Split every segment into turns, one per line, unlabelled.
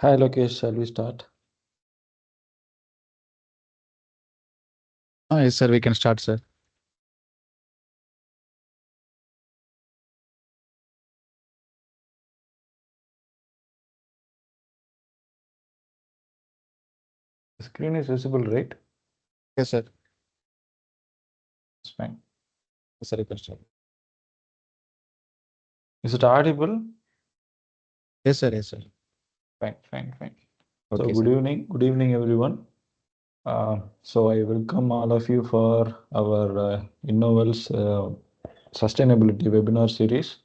Hi Lokesh, shall we start?
Yes, sir, we can start, sir.
The screen is visible, right?
Yes, sir.
It's fine.
Yes, sir, you can start.
Is it audible?
Yes, sir. Yes, sir.
Fine. So
Okay,
good
sir.
evening everyone. So I welcome all of you for our Innovel's sustainability webinar series.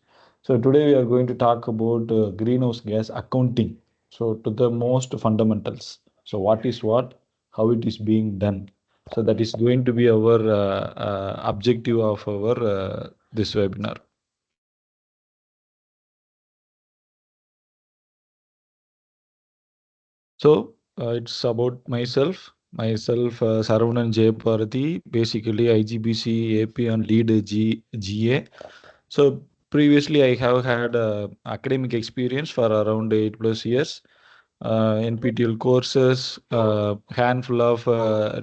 So today we are going to talk about greenhouse gas accounting. So to the most fundamentals. So what is what, how it is being done. So that is going to be our objective of our this webinar. So it's about myself. Saravanan Jayaparathi, basically IGBC AP and lead GA. So previously, I have had academic experience for around 8+ years, NPTEL courses, handful of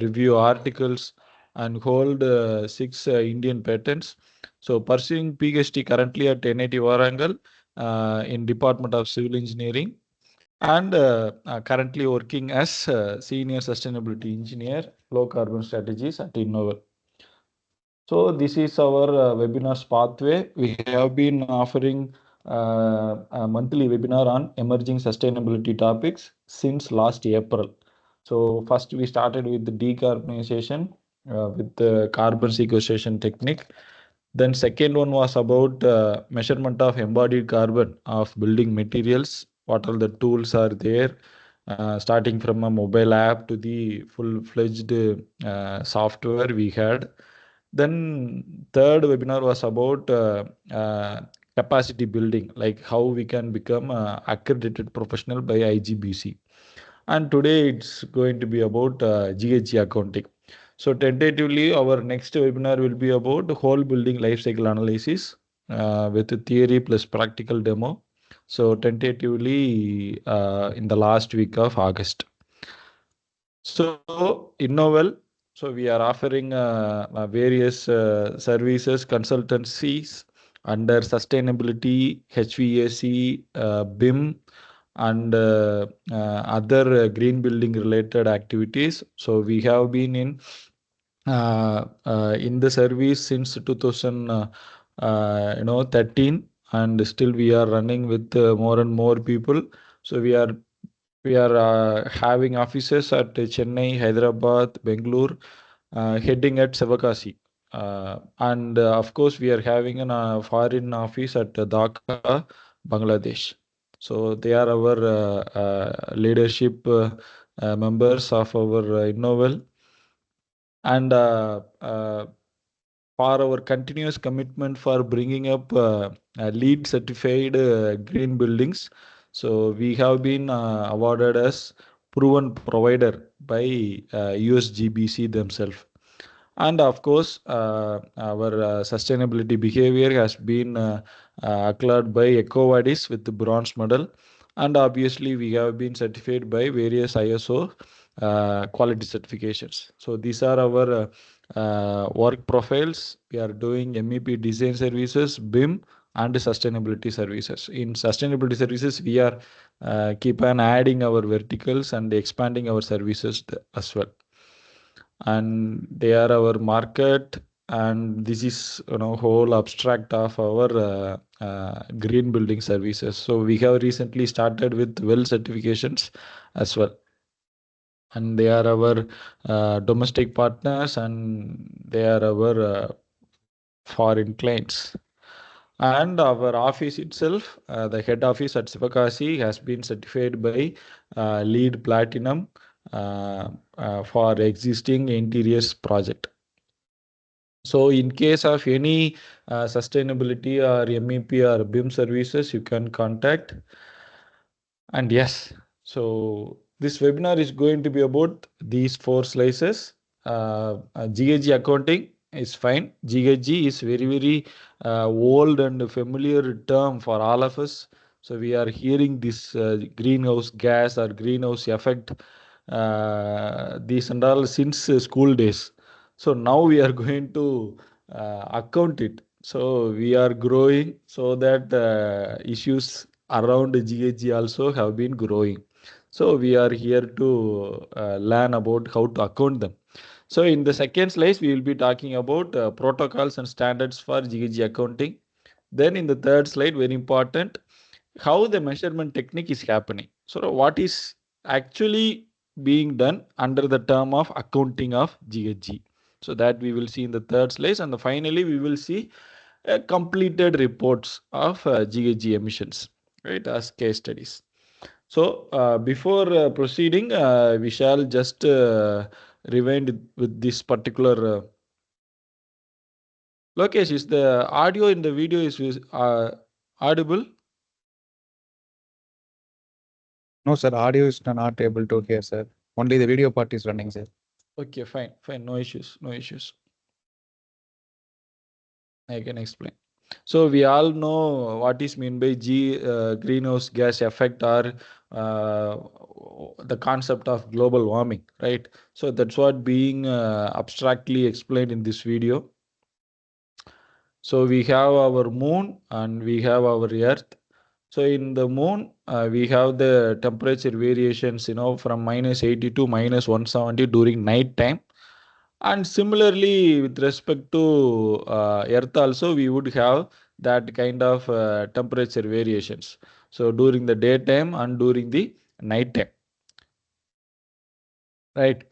review articles, and hold 6 Indian patents. So pursuing PhD currently at NIT Warangal in Department of Civil Engineering, and currently working as senior sustainability engineer, low carbon strategies at Innovel. So this is our webinars pathway. We have been offering a monthly webinar on emerging sustainability topics since last April. So first we started with the decarbonization with the carbon sequestration technique. Then second one was about measurement of embodied carbon of building materials. What all the tools are there, starting from a mobile app to the full-fledged software we had. Then third webinar was about capacity building, like how we can become accredited professional by IGBC. And today it's going to be about GHG accounting. So tentatively, our next webinar will be about whole building life cycle analysis with the theory plus practical demo. So tentatively in the last week of August. So Innovel, so we are offering various services, consultancies under sustainability, HVAC, BIM, and other green building related activities. So we have been in the service since 2013, and still we are running with more and more people. So we are having offices at Chennai, Hyderabad, Bangalore, heading at Savakasi. And of course, we are having a foreign office at Dhaka, Bangladesh. So they are our leadership members of our Innovel. And for our continuous commitment for bringing up LEED certified green buildings. So we have been awarded as proven provider by USGBC themselves. And of course, our sustainability behavior has been acclaimed by EcoVadis with the bronze medal. And obviously, we have been certified by various ISO quality certifications. So these are our work profiles. We are doing MEP design services, BIM, and sustainability services. In sustainability services, we are keep on adding our verticals and expanding our services as well. And they are our market, and this is whole abstract of our green building services. So we have recently started with well certifications as well, and they are our domestic partners, and they are our foreign clients. And our office itself, the head office at Sivakasi, has been certified by LEED Platinum for existing interiors project. So in case of any sustainability or MEP or BIM services, you can contact. And yes, so this webinar is going to be about these 4 slices. GHG accounting is fine. GHG is very old and familiar term for all of us. So we are hearing this greenhouse gas or greenhouse effect, these and all since school days. So now we are going to account it. So we are growing so that issues around GHG also have been growing. So we are here to learn about how to account them. So in the second slide, we will be talking about protocols and standards for GHG accounting. Then in the third slide, very important, how the measurement technique is happening. So what is actually being done under the term of accounting of GHG. So that we will see in the third slide, and finally we will see completed reports of GHG emissions, right, as case studies. So before proceeding, we shall just rewind with this particular. Lokesh, is the audio in the video is audible?
No, sir. Audio is not able to hear, sir. Only the video part is running, sir.
Okay, fine, fine, no issues, no issues. I can explain. So we all know what is meant by greenhouse gas effect, or uh, the concept of global warming, right? So that's what being abstractly explained in this video. So we have our moon and we have our earth. So in the moon, we have the temperature variations, from -80 to -170 during night time. And similarly, with respect to Earth also, we would have that kind of temperature variations. So during the daytime and during the night time, right?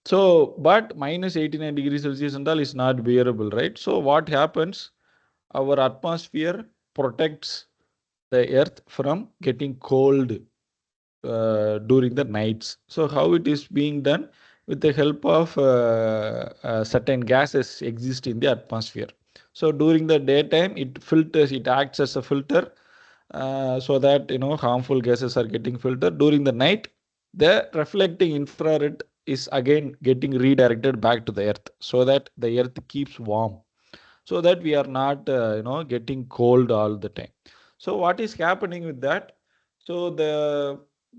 So, but -89 degrees Celsius and all is not bearable, right? So what happens? Our atmosphere protects the Earth from getting cold during the nights. So how it is being done? With the help of certain gases exist in the atmosphere. So during the daytime, it filters, it acts as a filter, so that harmful gases are getting filtered. During the night, the reflecting infrared is again getting redirected back to the Earth, so that the Earth keeps warm, so that we are not getting cold all the time. So what is happening with that? So the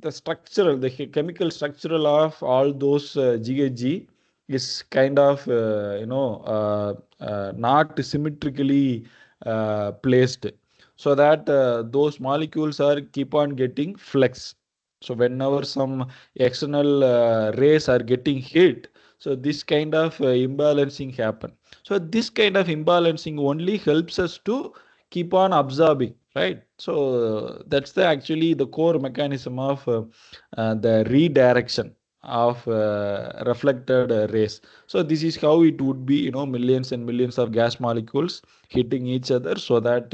structural, the chemical structural of all those GHG is kind of not symmetrically placed, so that those molecules are keep on getting flex. So whenever some external rays are getting hit, so this kind of imbalancing happen. So this kind of imbalancing only helps us to keep on absorbing, right? So that's the actually the core mechanism of the redirection of reflected rays. So this is how it would be, millions and millions of gas molecules hitting each other, so that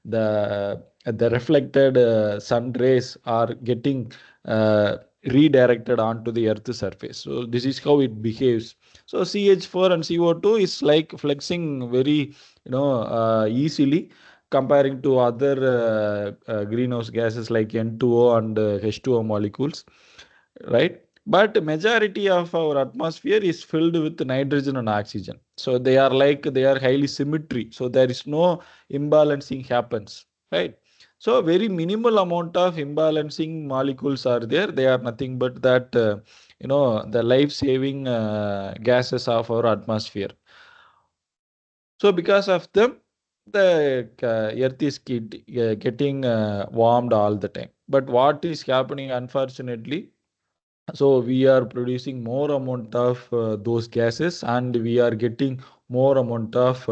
the reflected sun rays are getting redirected onto the earth surface. So this is how it behaves. So CH4 and CO2 is like flexing very easily, comparing to other greenhouse gases like N2O and H2O molecules, right? But majority of our atmosphere is filled with nitrogen and oxygen. So they are highly symmetry. So there is no imbalancing happens, right? So very minimal amount of imbalancing molecules are there. They are nothing but that the life-saving gases of our atmosphere. So because of them, the earth is getting warmed all the time. But what is happening, unfortunately, so we are producing more amount of those gases, and we are getting more amount of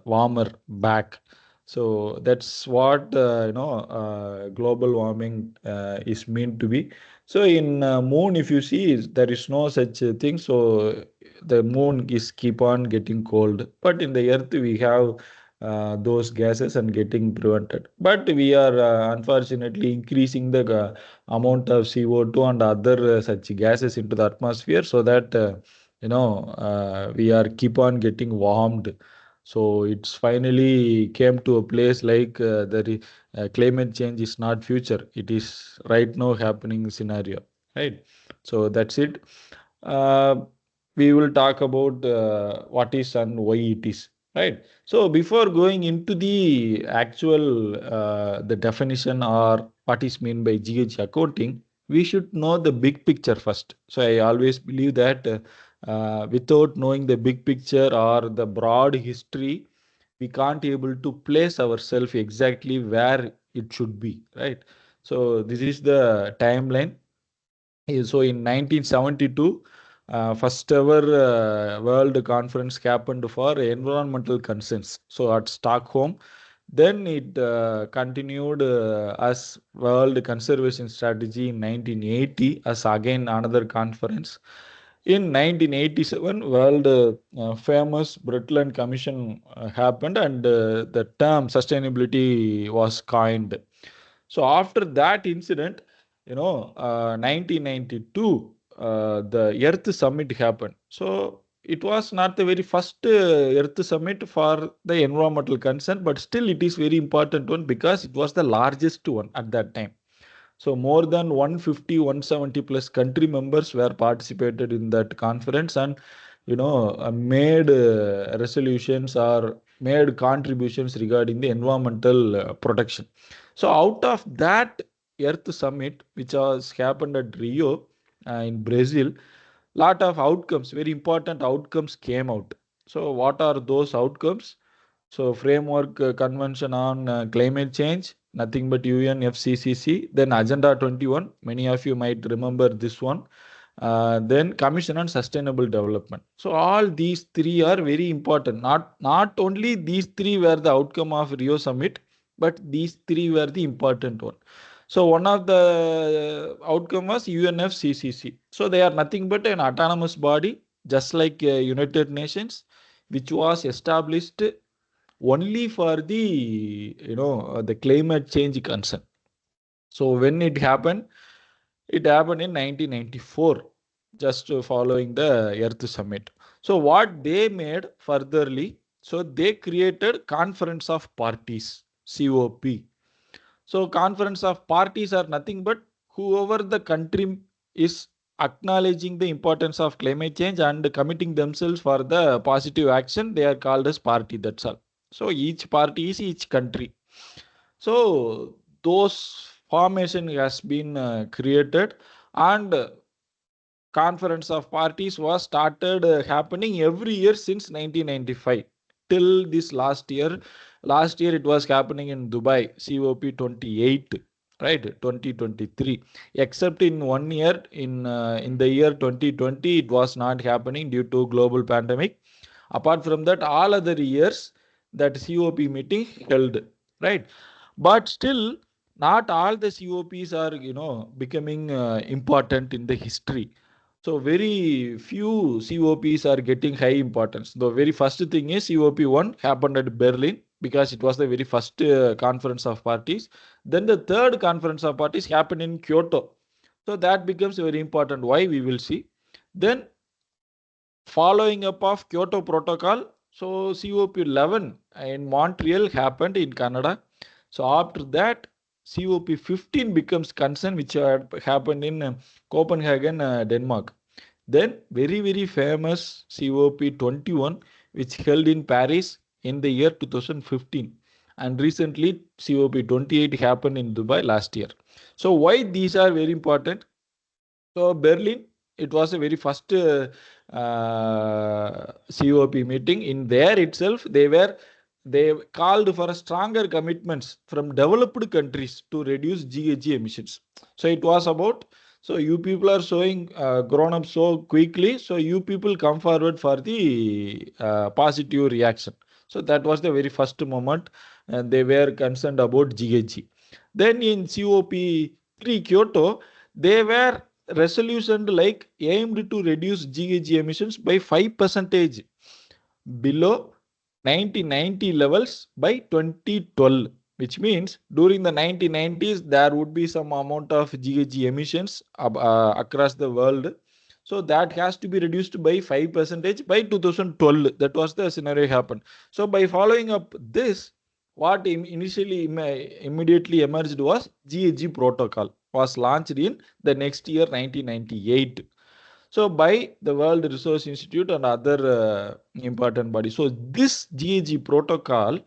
warmer back. So that's what global warming is meant to be. So in moon, if you see, there is no such thing. So the moon is keep on getting cold, but in the earth we have those gases and getting prevented. But we are unfortunately increasing the amount of CO2 and other such gases into the atmosphere, so that we are keep on getting warmed. So it's finally came to a place like climate change is not future, it is right now happening scenario, right? So that's it. uh, we will talk about what is and why it is. right? So before going into the actual the definition or what is meant by GHG accounting, we should know the big picture first. So I always believe that without knowing the big picture or the broad history, we can't able to place ourselves exactly where it should be, right? So this is the timeline. So in 1972, first ever world conference happened for environmental concerns. So at Stockholm, then it continued as World Conservation Strategy in 1980 as again another conference. In 1987, World famous Brundtland Commission happened, and the term sustainability was coined. So after that incident, 1992, the Earth Summit happened. So it was not the very first Earth Summit for the environmental concern, but still it is very important one because it was the largest one at that time. So more than 150, 170 plus country members were participated in that conference, and made resolutions or made contributions regarding the environmental protection. So out of that Earth Summit, which was happened at Rio in Brazil, lot of outcomes, very important outcomes came out. So what are those outcomes? So framework convention on climate change, nothing but UNFCCC. Then Agenda 21, many of you might remember this one. Then Commission on Sustainable Development. So all these three are very important. Not only these three were the outcome of Rio Summit, but these three were the important one. So one of the outcome was UNFCCC. So they are nothing but an autonomous body, just like United Nations, which was established only for the climate change concern. So when it happened in 1994, just following the Earth Summit. So what they made furtherly, so they created Conference of Parties, COP. So conference of parties are nothing but whoever the country is acknowledging the importance of climate change and committing themselves for the positive action, they are called as party. That's all. So each party is each country. So those formation has been created, and Conference of Parties was started happening every year since 1995 till this last year. Last year it was happening in Dubai, COP 28, right? 2023. Except in 1 year, in the year 2020, it was not happening due to global pandemic. Apart from that, all other years that COP meeting held, right? But still, not all the COPs are becoming important in the history. So very few COPs are getting high importance. The very first thing is COP1 happened at Berlin because it was the very first conference of parties. Then the third conference of parties happened in Kyoto. So that becomes very important. Why, we will see. Then following up of Kyoto Protocol, so COP11 in Montreal happened in Canada. So after that, COP15 becomes concern, which had happened in Copenhagen, Denmark. Then very, very famous COP21, which held in Paris in the year 2015. And recently, COP28 happened in Dubai last year. So why these are very important? So Berlin, it was a very first COP meeting. In there itself, they called for a stronger commitments from developed countries to reduce GHG emissions. So it was about, so you people are showing grown up so quickly, so you people come forward for the positive reaction. So that was the very first moment, and they were concerned about GHG. Then in COP3 Kyoto, they were resolution like aimed to reduce GHG emissions by 5% below 1990 levels by 2012, which means during the 1990s there would be some amount of GHG emissions across the world. So that has to be reduced by 5% by 2012. That was the scenario happened. So by following up this, what initially immediately emerged was GHG protocol was launched in the next year 1998. So by the World Resource Institute and other important bodies. So this GHG protocol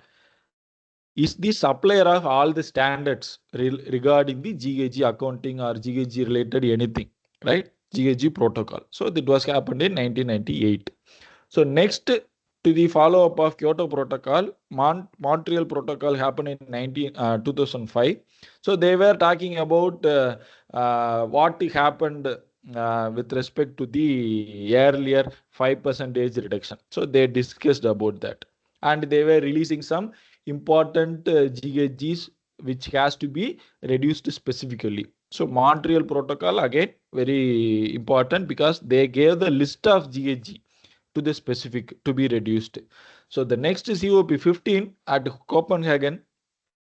is the supplier of all the standards regarding the GHG accounting or GHG related anything, right? GHG protocol. So that was happened in 1998. So next to the follow-up of Kyoto Protocol, Montreal Protocol happened in 2005. So they were talking about what happened with respect to the earlier 5% reduction. So they discussed about that. And they were releasing some important GHGs which has to be reduced specifically. So Montreal Protocol again very important because they gave the list of GHG to the specific to be reduced. So the next is COP15 at Copenhagen.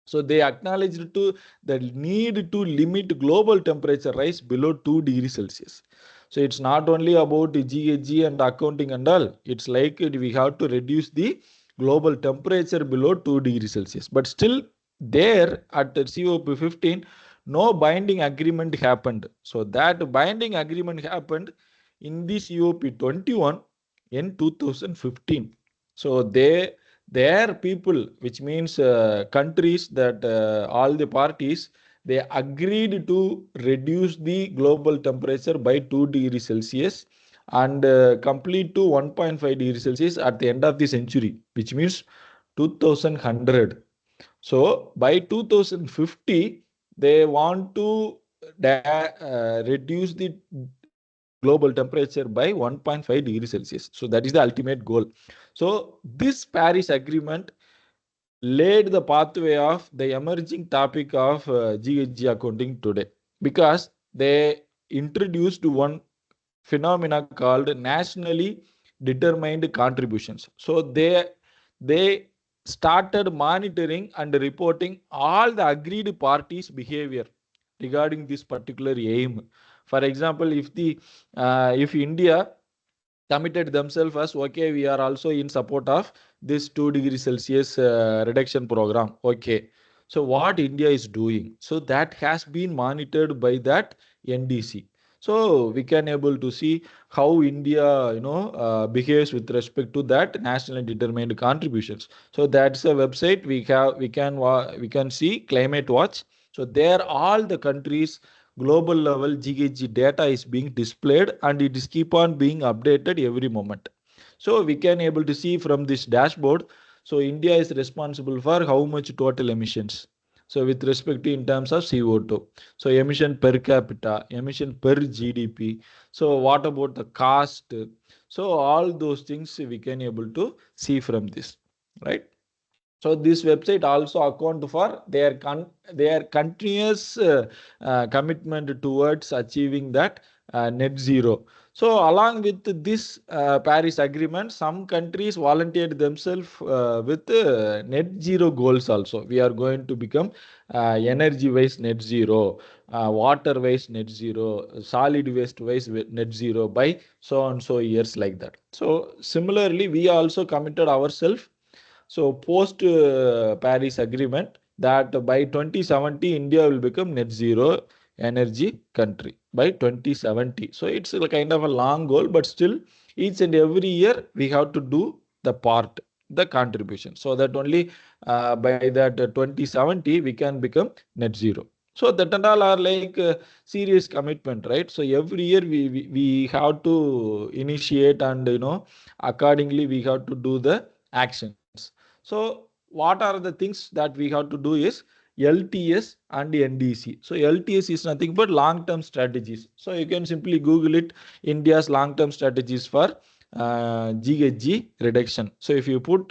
So they acknowledged to the need to limit global temperature rise below 2 degrees Celsius. So it's not only about the GHG and accounting and all. It's like we have to reduce the global temperature below 2 degrees Celsius. But still there at the COP15, no binding agreement happened. So that binding agreement happened in the COP21 in 2015. So their people, which means countries that all the parties, they agreed to reduce the global temperature by 2 degrees Celsius and complete to 1.5 degrees Celsius at the end of the century, which means 2100. So by 2050, they want to reduce the global temperature by 1.5 degrees Celsius. So that is the ultimate goal. So this Paris Agreement laid the pathway of the emerging topic of GHG accounting today because they introduced one phenomena called nationally determined contributions. So they started monitoring and reporting all the agreed parties' behavior regarding this particular aim. For example, if India committed themselves as okay, we are also in support of this 2 degrees Celsius reduction program. Okay, so what India is doing, so that has been monitored by that NDC. So we can able to see how India behaves with respect to that nationally determined contributions. So that's a website we can see Climate Watch. So there all the countries global level GHG data is being displayed and it is keep on being updated every moment. So we can able to see from this dashboard. So India is responsible for how much total emissions. So with respect to in terms of CO2. So emission per capita, emission per GDP. So what about the cost? So all those things we can able to see from this, right? So this website also account for their continuous commitment towards achieving that net zero. So along with this Paris Agreement, some countries volunteered themselves with net zero goals also. We are going to become energy wise net zero, water wise net zero, solid waste wise net zero by so and so years like that. So similarly, we also committed ourselves. So post Paris Agreement that by 2070 India will become net zero energy country by 2070. So it's a kind of a long goal, but still each and every year we have to do the part, the contribution, so that only by that 2070 we can become net zero. So that and all are like serious commitment, right? So every year we have to initiate and accordingly we have to do the actions. So what are the things that we have to do is LTS and NDC. So LTS is nothing but long-term strategies. So you can simply Google it, India's long-term strategies for GHG reduction. So if you put,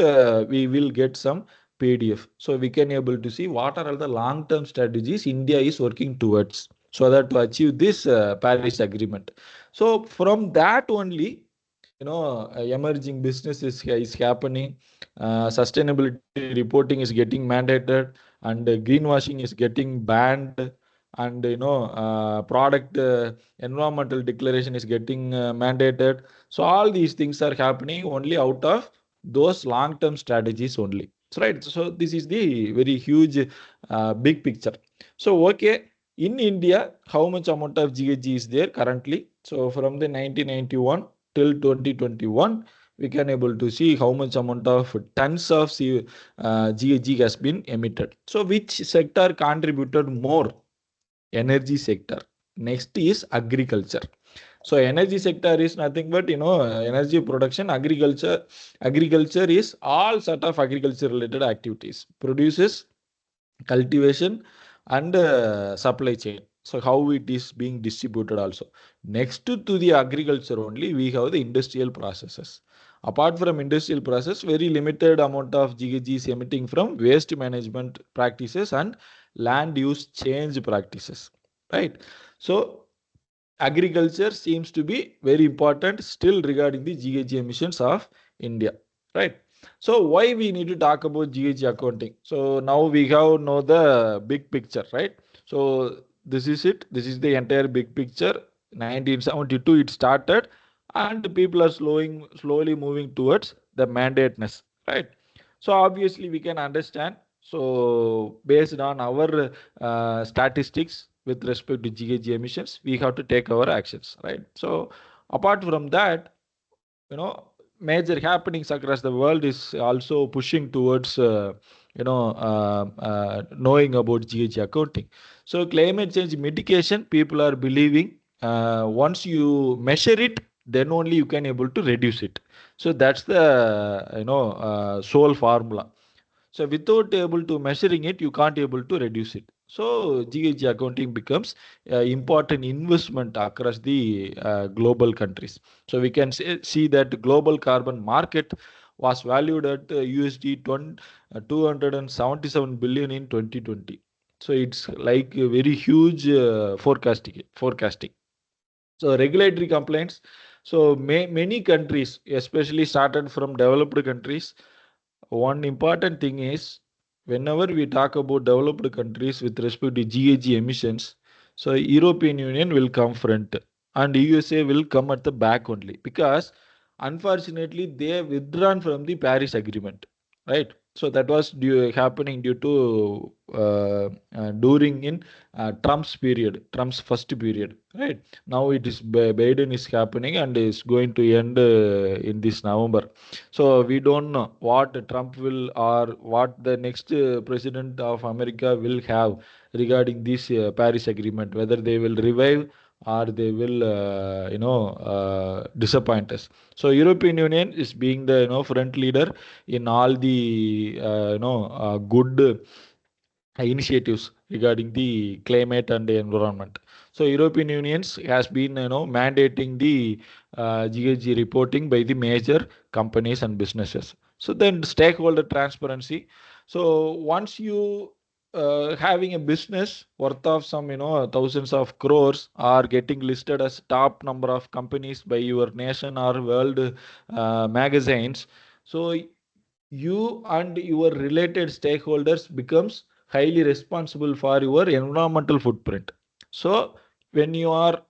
we will get some PDF. So we can able to see what are all the long-term strategies India is working towards so that to achieve this Paris Agreement. So from that only, emerging business is happening, sustainability reporting is getting mandated, and greenwashing is getting banned, and product environmental declaration is getting mandated. So all these things are happening only out of those long term strategies only. So right, so this is the very huge big picture. So okay, in India, how much amount of GHG is there currently? So from the 1991 till 2021, we can able to see how much amount of tons of GHG has been emitted. So which sector contributed more? Energy sector. Next is agriculture. So energy sector is nothing but energy production. Agriculture is all sort of agriculture related activities. Produces, cultivation, and supply chain. So how it is being distributed also. Next to the agriculture only, we have the industrial processes. Apart from industrial process, very limited amount of GHG is emitting from waste management practices and land use change practices. Right. So agriculture seems to be very important still regarding the GHG emissions of India, right? So why we need to talk about GHG accounting? So now we have know the big picture, right? So this is it. This is the entire big picture. 1972 it started, and people are slowly moving towards the mandateness, right? So obviously we can understand. So based on our statistics with respect to GHG emissions, we have to take our actions, right? So apart from that, you know, major happenings across the world is also pushing towards knowing about GHG accounting. So climate change mitigation, people are believing once you measure it, then only you can able to reduce it. So that's the sole formula. So without able to measuring it, you can't able to reduce it. So GHG accounting becomes important investment across the global countries. So we can see that global carbon market was valued at USD 277 billion in 2020. So it's like a very huge forecasting. So regulatory complaints. So many countries, especially started from developed countries, one important thing is whenever we talk about developed countries with respect to GHG emissions, so European Union will come front and USA will come at the back only because unfortunately they have withdrawn from the Paris Agreement, right? So that was happening due to during in Trump's first period, right? Now it is Biden is happening and is going to end in this November. So we don't know what Trump will or what the next president of America will have regarding this Paris Agreement, whether they will revive or they will, disappoint us. So European Union is being the front leader in all the good initiatives regarding the climate and the environment. So European Unions has been mandating the GHG reporting by the major companies and businesses. So then stakeholder transparency. So once you having a business worth of some thousands of crores are getting listed as top number of companies by your nation or world magazines, so you and your related stakeholders becomes highly responsible for your environmental footprint. So when you are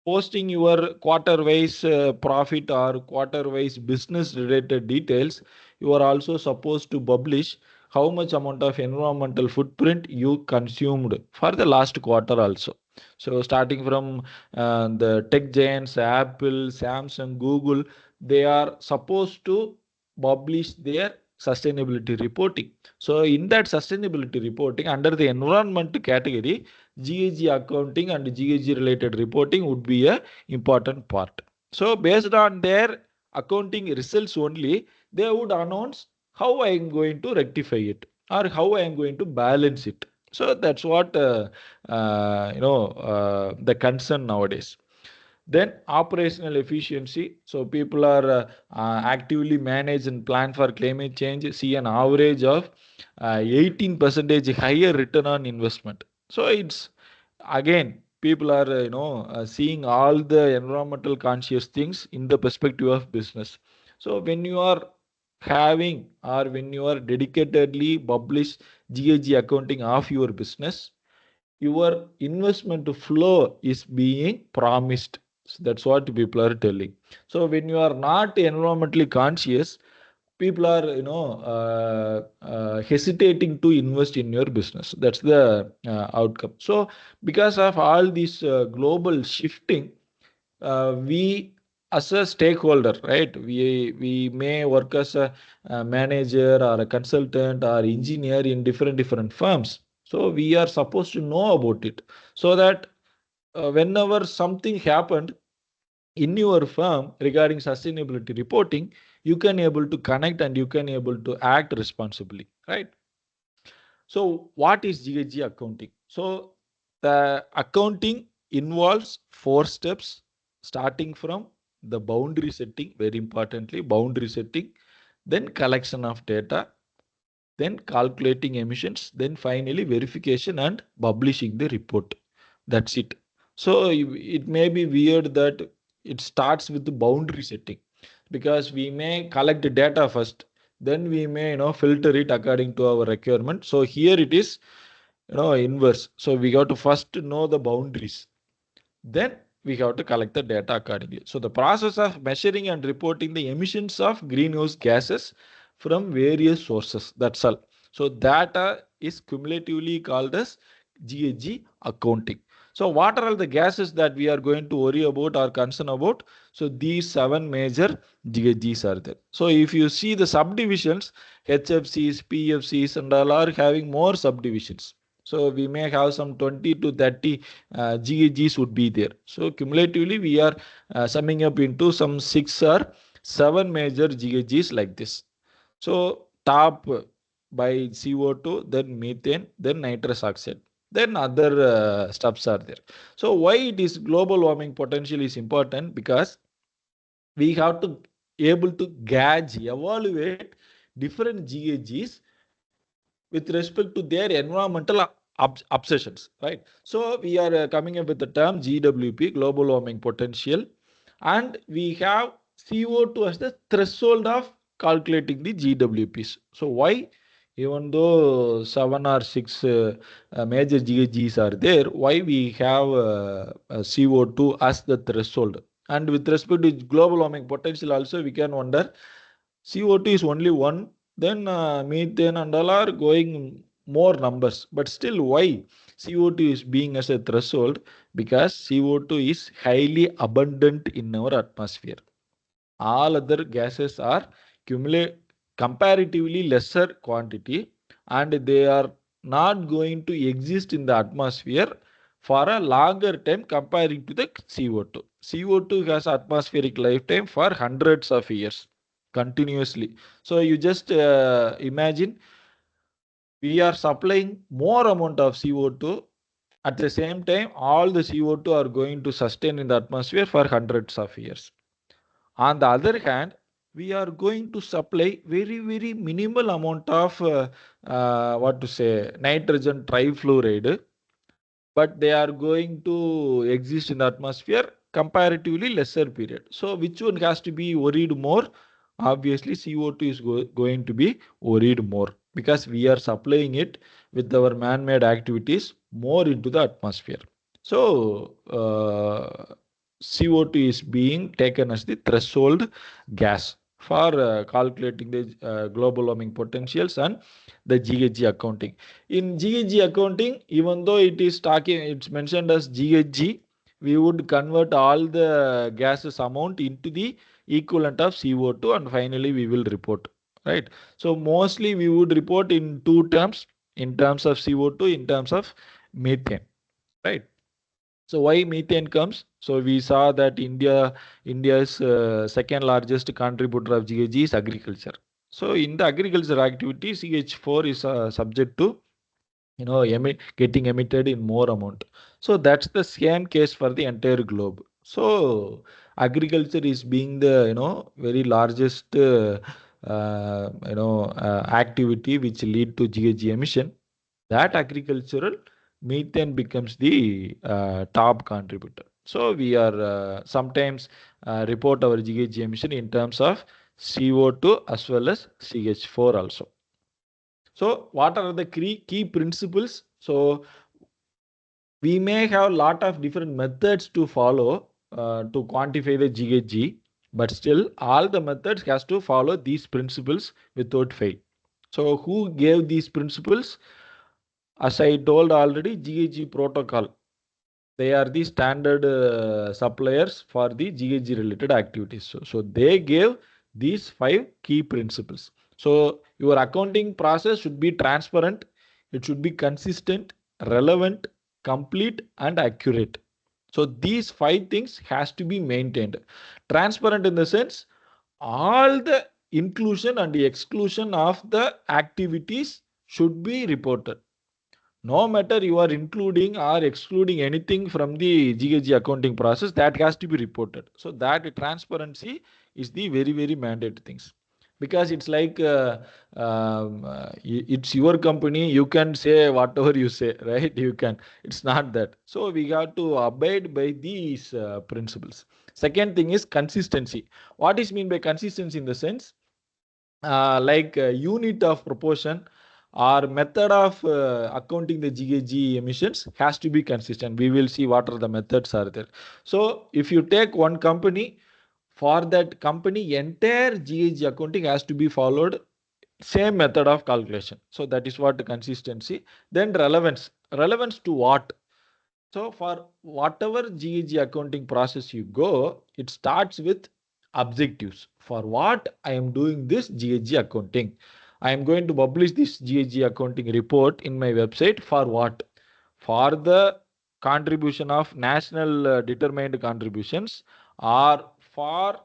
posting your quarter wise profit or quarter wise business related details, you are also supposed to publish how much amount of environmental footprint you consumed for the last quarter also. So starting from the tech giants Apple, Samsung, Google, they are supposed to publish their sustainability reporting. So in that sustainability reporting under the environment category, GHG accounting and GHG related reporting would be a important part. So based on their accounting results only, they would announce how I am going to rectify it or how I am going to balance it. So that's what the concern nowadays. Then operational efficiency. So people are actively manage and plan for climate change. See an average of 18 percentage higher return on investment. So it's again people are seeing all the environmental conscious things in the perspective of business. So when you are having or when you are dedicatedly publish GHG accounting of your business, your investment flow is being promised. So that's what people are telling. So when you are not environmentally conscious, people are hesitating to invest in your business. That's the outcome. So because of all this global shifting, we as a stakeholder, right? We may work as a manager or a consultant or engineer in different firms. So we are supposed to know about it, so that whenever something happened in your firm regarding sustainability reporting, you can able to connect and you can able to act responsibly, right? So what is GHG accounting? So the accounting involves 4 steps, starting from the boundary setting, very importantly, boundary setting, then collection of data, then calculating emissions, then finally verification and publishing the report. That's it. So it may be weird that it starts with the boundary setting, because we may collect the data first, then we may filter it according to our requirement. So here it is inverse. So we got to first know the boundaries, then we have to collect the data accordingly. So the process of measuring and reporting the emissions of greenhouse gases from various sources, that's all. So data is cumulatively called as GHG accounting. So what are all the gases that we are going to worry about or concern about? So these 7 major GHGs are there. So if you see the subdivisions, HFCs, PFCs and all are having more subdivisions. So we may have some 20 to 30 GHGs would be there. So cumulatively, we are summing up into some 6 or 7 major GHGs like this. So top by CO2, then methane, then nitrous oxide, then other stuffs are there. So why it is global warming potential is important? Because we have to able to gauge, evaluate different GHGs with respect to their environmental obsessions, right? So we are coming up with the term GWP, global warming potential, and we have CO2 as the threshold of calculating the GWPs. So why? Even though 7 or 6 major GHGs are there, why we have CO2 as the threshold? And with respect to global warming potential also, we can wonder, CO2 is only one, then methane and all are going more numbers. But still, why CO2 is being as a threshold? Because CO2 is highly abundant in our atmosphere. All other gases are comparatively lesser quantity, and they are not going to exist in the atmosphere for a longer time comparing to the CO2. CO2 has atmospheric lifetime for hundreds of years continuously. So you just imagine, we are supplying more amount of CO2. At the same time, all the CO2 are going to sustain in the atmosphere for hundreds of years. On the other hand, we are going to supply very minimal amount of what to say, nitrogen trifluoride, but they are going to exist in the atmosphere comparatively lesser period. So which one has to be worried more? Obviously, CO2 is going to be worried more, because we are supplying it with our man-made activities more into the atmosphere. So CO2 is being taken as the threshold gas for calculating the global warming potentials and the GHG accounting. In GHG accounting, even though it's mentioned as GHG, we would convert all the gases amount into the equivalent of CO2, and finally we will report, right? So mostly we would report in 2 terms, in terms of CO2, in terms of methane, right? So why methane comes? So we saw that India's second largest contributor of GHG is agriculture. So in the agriculture activity, CH4 is subject to getting emitted in more amount. So that's the same case for the entire globe. So agriculture is being the very largest activity which lead to GHG emission. That agricultural methane becomes the top contributor. So we are sometimes report our GHG emission in terms of CO2 as well as CH4 also. So what are the key principles? So we may have a lot of different methods to follow to quantify the GHG, but still all the methods has to follow these principles without fail. So who gave these principles? As I told already, GHG Protocol. They are the standard suppliers for the GHG related activities. So they gave these 5 key principles. So your accounting process should be transparent, it should be consistent, relevant, complete, and accurate. So these 5 things has to be maintained. Transparent in the sense all the inclusion and the exclusion of the activities should be reported. No matter you are including or excluding anything from the GHG accounting process, that has to be reported. So that transparency is the very, very mandate things. Because it's like it's your company, you can say whatever you say, right? You can. It's not that. So we have to abide by these principles. Second thing is consistency. What is mean by consistency in the sense? Like unit of proportion or method of accounting the GHG emissions has to be consistent. We will see what are the methods are there. So if you take one company, for that company entire GHG accounting has to be followed same method of calculation. So that is what the consistency. Then relevance. Relevance to what? So for whatever GHG accounting process you go, it starts with objectives. For what I am doing this GHG accounting? I am going to publish this GHG accounting report in my website for what? For the contribution of national determined contributions, or for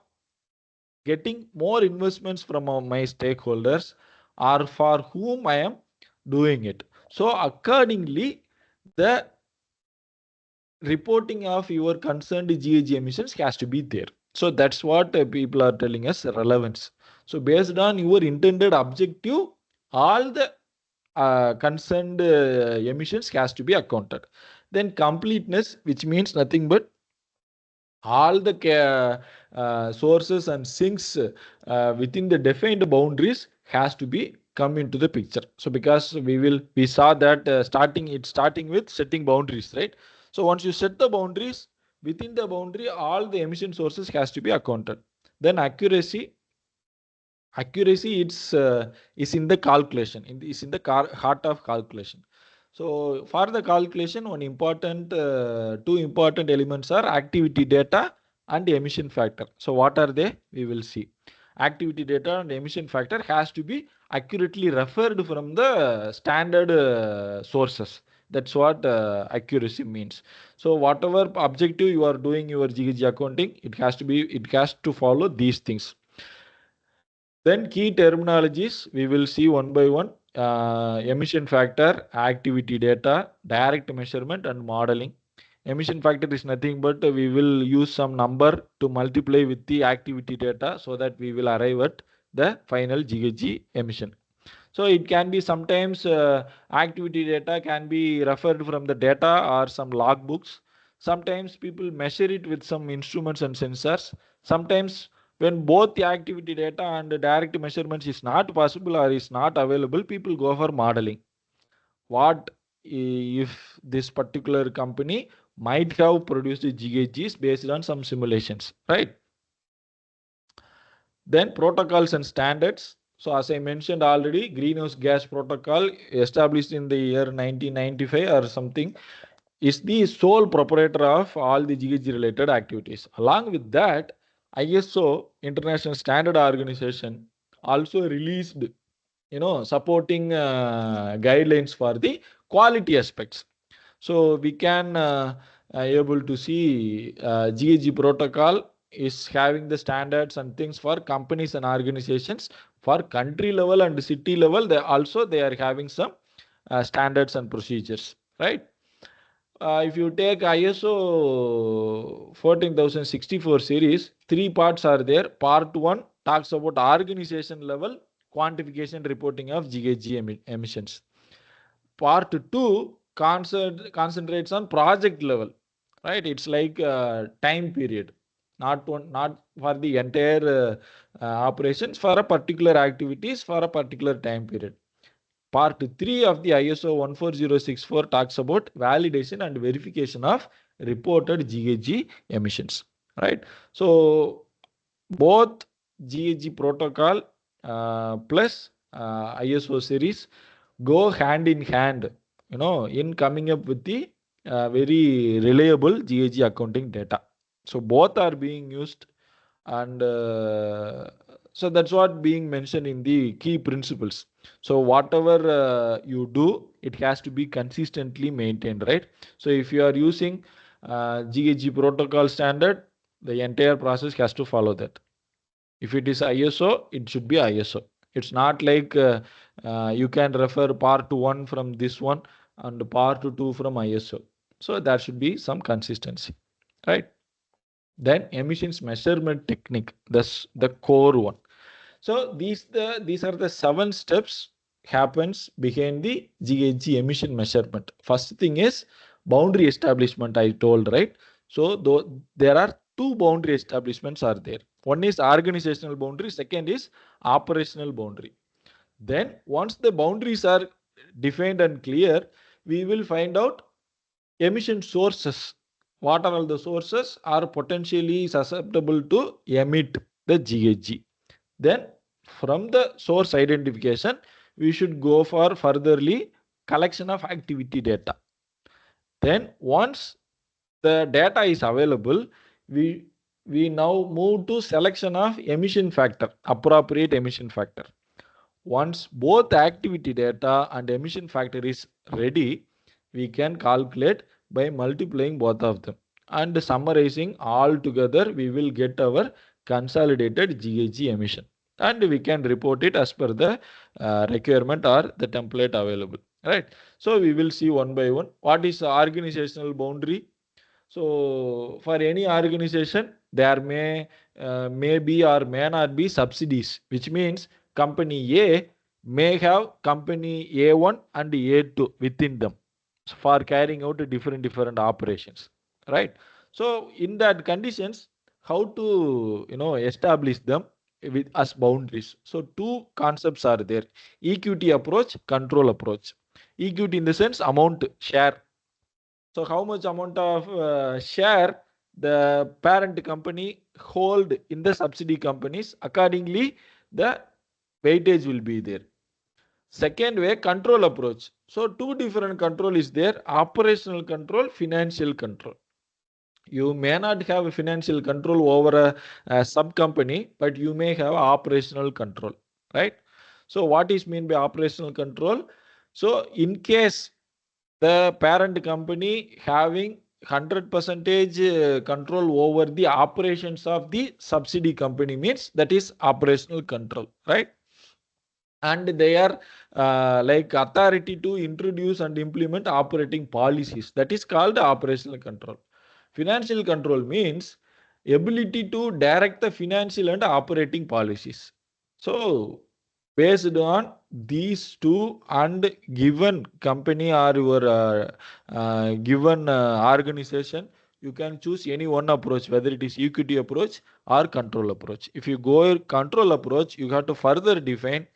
getting more investments from my stakeholders, or for whom I am doing it. So accordingly, the reporting of your concerned GHG emissions has to be there. So that's what people are telling us relevance. So based on your intended objective, all the concerned emissions has to be accounted. Then completeness, which means nothing but all the sources and sinks within the defined boundaries has to be come into the picture. So because we saw that starting with setting boundaries, right? So once you set the boundaries, within the boundary all the emission sources has to be accounted. Then accuracy is in the calculation, is in the heart of calculation. So for the calculation, two important elements are activity data and emission factor. So what are they? We will see. Activity data and emission factor has to be accurately referred from the standard sources. That's what accuracy means. So whatever objective you are doing your GHG accounting, it has to follow these things. Then key terminologies we will see one by one. Emission factor, activity data, direct measurement and modeling. Emission factor is nothing but we will use some number to multiply with the activity data so that we will arrive at the final GHG emission. So it can be sometimes activity data can be referred from the data or some logbooks. Sometimes people measure it with some instruments and sensors. Sometimes when both the activity data and the direct measurements is not possible or is not available, people go for modeling. What if this particular company might have produced GHGs based on some simulations, right? Then protocols and standards. So as I mentioned already, greenhouse gas protocol established in the year 1995 or something is the sole proprietor of all the GHG related activities. Along with that, ISO, International Standard Organization, also released supporting guidelines for the quality aspects. So we can able to see GHG protocol is having the standards and things for companies and organizations. For country level and city level, they are having some standards and procedures, right? If you take ISO 14064 series, 3 parts are there. Part 1 talks about organization level quantification reporting of GHG emissions. Part 2 concentrates on project level, right? It's like time period, not for the entire operations, for a particular activities for a particular time period. Part 3 of the ISO 14064 talks about validation and verification of reported GHG emissions, right? So both GHG protocol plus ISO series go hand in hand, in coming up with the very reliable GHG accounting data. So both are being used, and so that's what being mentioned in the key principles. So whatever you do, it has to be consistently maintained, right? So if you are using GHG protocol standard, the entire process has to follow that. If it is ISO, it should be ISO. It's not like you can refer part 1 from this one and part 2 from ISO. So there should be some consistency, right? Then emissions measurement technique, that's the core one. So these are the 7 steps happens behind the GHG emission measurement. First thing is boundary establishment, I told, right? So though there are two boundary establishments are there. One is organizational boundary, second is operational boundary. Then once the boundaries are defined and clear, we will find out emission sources. What are all the sources are potentially susceptible to emit the GHG? Then from the source identification, we should go for furtherly collection of activity data. Then once the data is available, we we now move to selection of emission factor, appropriate emission factor. Once both activity data and emission factor is ready, we can calculate by multiplying both of them and summarizing all together. We will get our consolidated GHG emission, and we can report it as per the requirement or the template available. Right. So we will see one by one. What is the organizational boundary? So for any organization, there may be or may not be subsidies, which means company A may have company A1 and A2 within them for carrying out different operations, right? So in that conditions, how to establish them with as boundaries? So two concepts are there: equity approach, control approach. Equity in the sense amount share. So how much amount of share the parent company hold in the subsidy companies, accordingly the weightage will be there. Second way, control approach. So two different control is there: operational control, financial control. You may not have a financial control over a sub company, but you may have operational control, right? So what is mean by operational control? So in case the parent company having 100 percentage control over the operations of the subsidy company, means that is operational control, right? And they are like authority to introduce and implement operating policies, that is called operational control. Financial control means ability to direct the financial and operating policies. So based on these two and given company or your given organization, you can choose any one approach, whether it is equity approach or control approach. If you go control approach, you have to further define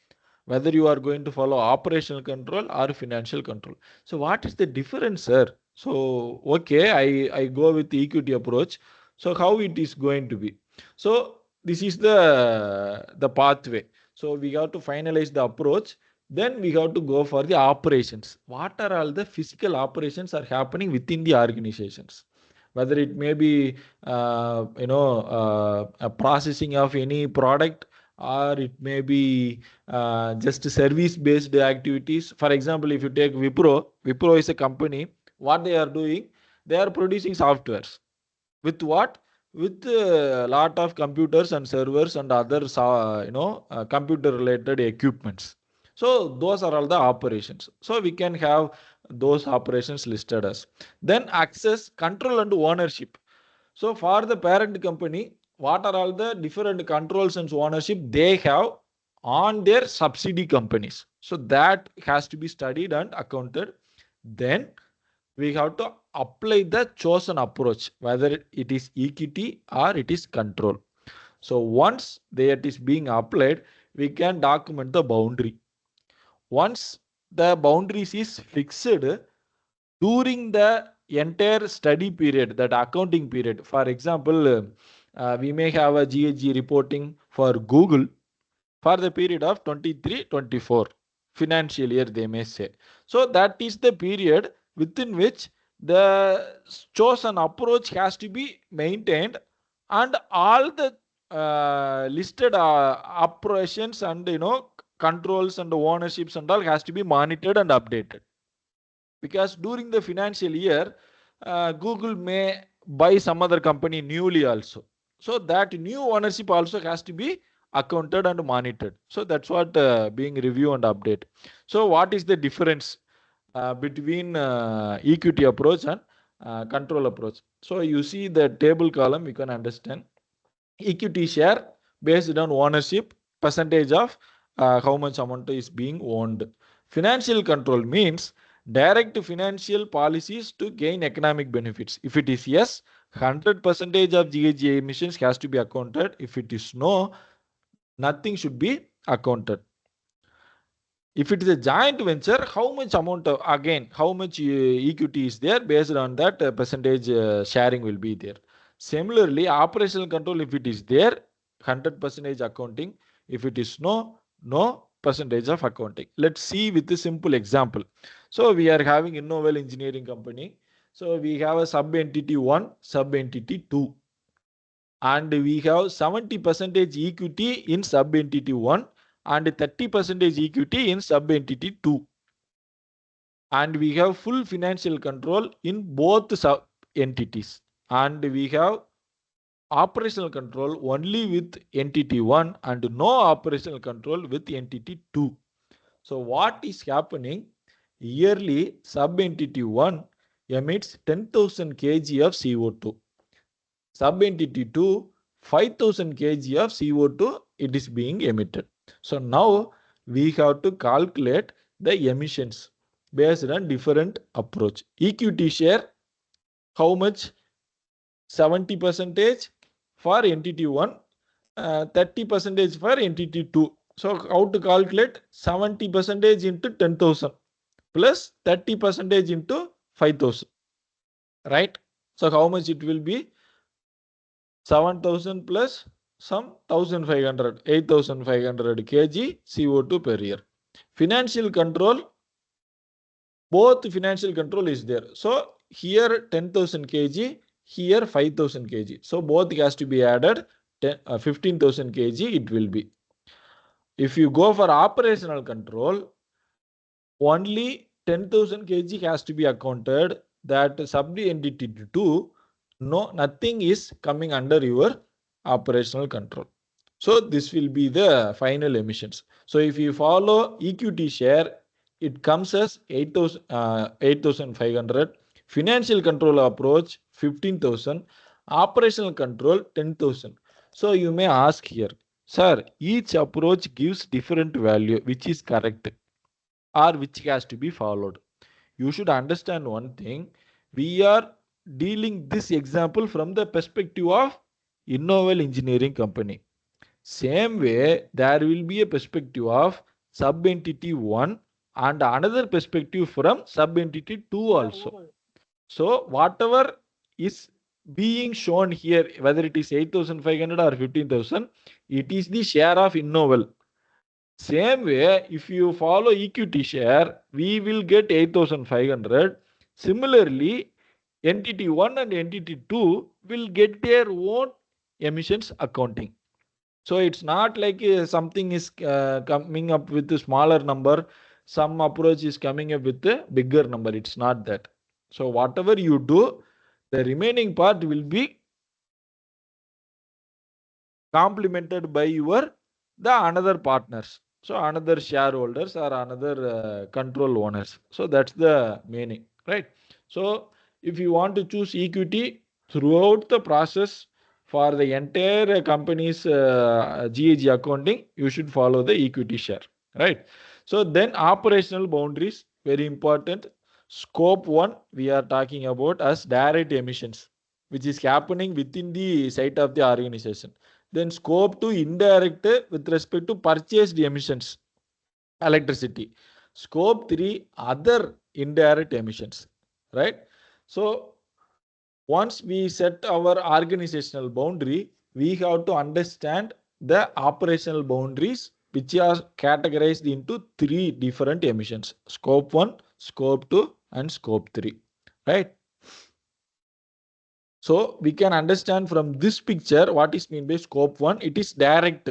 whether you are going to follow operational control or financial control. So what is the difference, sir? So okay, I go with the equity approach. So how it is going to be? So this is the pathway. So we have to finalize the approach. Then we have to go for the operations. What are all the physical operations are happening within the organizations? Whether it may be a processing of any product, or it may be just service based activities. For example, if you take Wipro is a company. What they are doing, they are producing softwares with what? With a lot of computers and servers and other computer related equipments. So those are all the operations. So we can have those operations listed as. Then access, control and ownership. So for the parent company, what are all the different controls and ownership they have on their subsidy companies? So that has to be studied and accounted. Then we have to apply the chosen approach, whether it is equity or it is control. So once that is being applied, we can document the boundary. Once the boundaries is fixed, during the entire study period, that accounting period, for example, we may have a GHG reporting for Google for the period of 23-24 financial year, they may say. So that is the period within which the chosen approach has to be maintained, and all the listed operations and controls and ownerships and all has to be monitored and updated. Because during the financial year, Google may buy some other company newly also. So that new ownership also has to be accounted and monitored. So that's what being review and update. So what is the difference between equity approach and control approach? So you see the table column, you can understand. Equity share based on ownership, percentage of how much amount is being owned. Financial control means direct financial policies to gain economic benefits. If it is yes, 100% of GHG emissions has to be accounted. If it is no, nothing should be accounted. If it is a joint venture, how much amount of, again, how much equity is there, based on that percentage sharing will be there. Similarly, operational control, if it is there, 100% accounting. If it is no, no percentage of accounting. Let's see with a simple example. So we are having Innovel Engineering Company. So we have a sub entity 1, sub entity 2, and we have 70% equity in sub entity 1 and 30% equity in sub entity 2, and we have full financial control in both sub entities, and we have operational control only with entity 1 and no operational control with entity 2. So what is happening? Yearly sub entity 1 emits 10,000 kg of CO2. Sub entity 2, 5,000 kg of CO2 it is being emitted. So now we have to calculate the emissions based on different approach. Equity share, how much? 70% for entity 1, 30% for entity 2. So how to calculate? 70% into 10,000 plus 30% into 5,000, right? So how much it will be? 7,000 plus some 1,500, 8,500 kg CO2 per year. Financial control, both financial control is there. So here 10,000 kg, here 5,000 kg. So both has to be added, 15,000 kg it will be. If you go for operational control, only 10,000 kg has to be accounted, that sub entity 2, no, nothing is coming under your operational control. So this will be the final emissions. So if you follow equity share, it comes as 8,500. Financial control approach 15,000. Operational control 10,000. So you may ask here, sir, each approach gives different value. Which is correct or which has to be followed? You should understand one thing. We are dealing this example from the perspective of Innovel Engineering Company. Same way, there will be a perspective of sub-entity 1 and another perspective from sub-entity 2 also. So, whatever is being shown here, whether it is 8,500 or 15,000, it is the share of Innovel. Same way, if you follow equity share, we will get 8,500. Similarly, entity 1 and entity 2 will get their own emissions accounting. So it's not like something is coming up with a smaller number, some approach is coming up with a bigger number. It's not that. So whatever you do, the remaining part will be complemented by your the another partners. So another shareholders or another control owners. So that's the meaning, right? So if you want to choose equity throughout the process for the entire company's GHG accounting, you should follow the equity share, right? So then operational boundaries, very important. Scope 1, we are talking about as direct emissions, which is happening within the site of the organization. Then scope 2, indirect with respect to purchased emissions, electricity. Scope 3, other indirect emissions, right? So once we set our organizational boundary, we have to understand the operational boundaries, which are categorized into 3 different emissions: scope 1, scope 2, and scope 3, right? So we can understand from this picture what is mean by scope 1. It is direct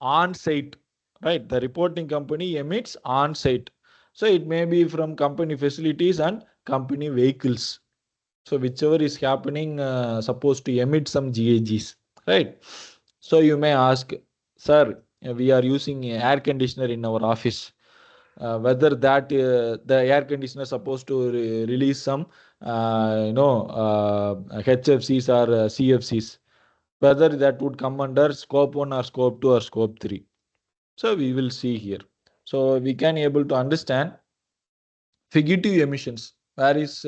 on site, right? The reporting company emits on site. So it may be from company facilities and company vehicles. So whichever is happening, supposed to emit some GHGs, right? So you may ask, sir, we are using air conditioner in our office. Whether that the air conditioner supposed to release some, HFCs or CFCs, whether that would come under scope 1 or scope 2 or scope 3. So we will see here. So we can able to understand fugitive emissions. Where is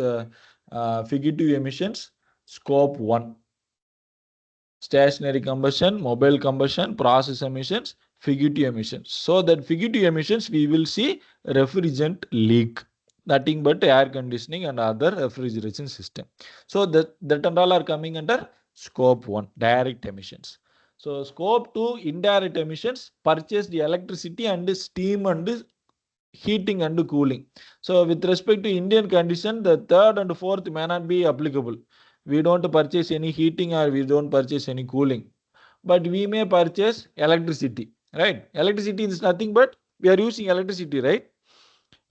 fugitive emissions? Scope 1. Stationary combustion, mobile combustion, process emissions, fugitive emissions. So that fugitive emissions we will see refrigerant leak. Nothing but air conditioning and other refrigeration system. So that and all are coming under scope 1, direct emissions. So scope 2, indirect emissions, purchased electricity and steam and heating and cooling. So with respect to Indian condition, the third and fourth may not be applicable. We don't purchase any heating or we don't purchase any cooling, but we may purchase electricity, right? Electricity is nothing but we are using electricity, right?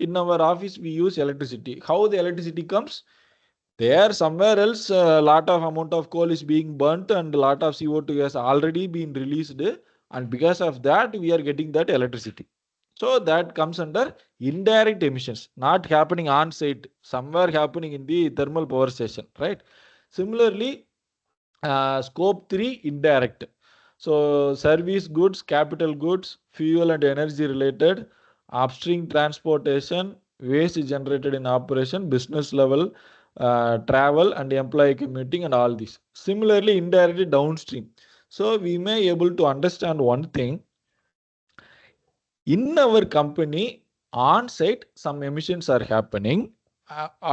In our office we use electricity. How the electricity comes? There somewhere else a lot of amount of coal is being burnt and a lot of CO2 has already been released, and because of that we are getting that electricity. So that comes under indirect emissions, not happening on site, somewhere happening in the thermal power station, right? Similarly, scope 3, indirect. So service goods, capital goods, fuel and energy related, upstream transportation, waste generated in operation, business level, travel and employee commuting and all this. Similarly, indirectly downstream. So we may able to understand one thing. In our company, on site, some emissions are happening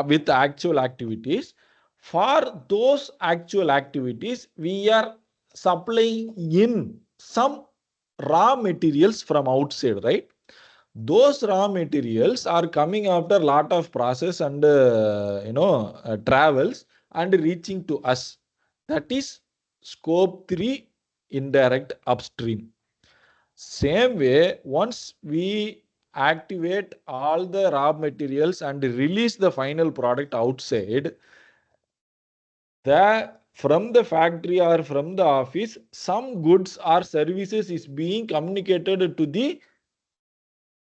with actual activities. For those actual activities, we are supplying in some raw materials from outside, right? Those raw materials are coming after a lot of process and travels and reaching to us. That is scope 3, indirect upstream. Same way, once we activate all the raw materials and release the final product outside, the from the factory or from the office, some goods or services is being communicated to the